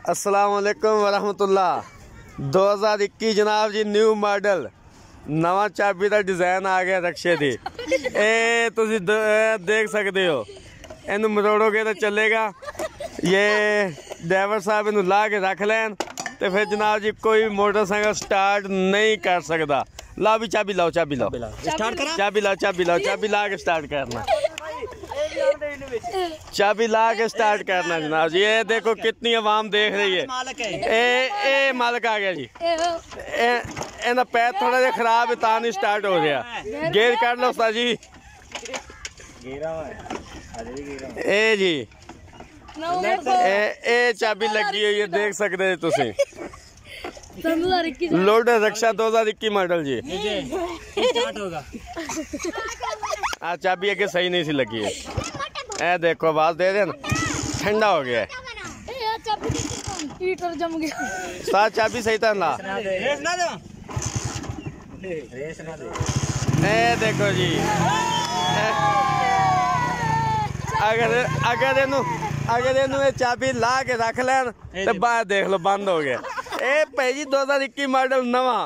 अस्सलाम वालेकुम वरहमतुल्लाह। 2021 जनाब जी, न्यू मॉडल नवा चाबी का डिजाइन आ गया रक्शे दी। ए तुसी देख सकते हो, इनू मरोड़ोगे तो चलेगा। ये ड्राइवर साहब इनू ला के रख लैन तो फिर जनाब जी कोई मोटरसाइकिल स्टार्ट नहीं कर सकता। ला भी चाबी लाओ, चाबी लाओ, चाबी लाओ, चाबी लाओ, चाबी ला के स्टार्ट करना, चाबी ला के स्टार्ट करना जनाब जी। ये देखो कितनी आवाम देख रही है। ए मालिक आ गया जी। इनका पैर थोड़ा जा खराब है, ता नहीं स्टार्ट हो गया। गेयर कर लो उस्ताद जी। ए जी ए चाबी लगी हुई है, देख सकते हैं तुसी। लोडर रक्षा 2021 मॉडल जी। स्टार्ट होगा। चाबी अगे सही नहीं सी लगी है। ए देखो आवाज दे रहे ना, ठंडा हो गया है। हीटर जम गया। साथ चाबी सही था ना। ए देखो जी, अगर इनू चाबी ला के रख लैन तो बाहर देख लो बंद हो गया। ए भाई जी 2021 मॉडल नवा।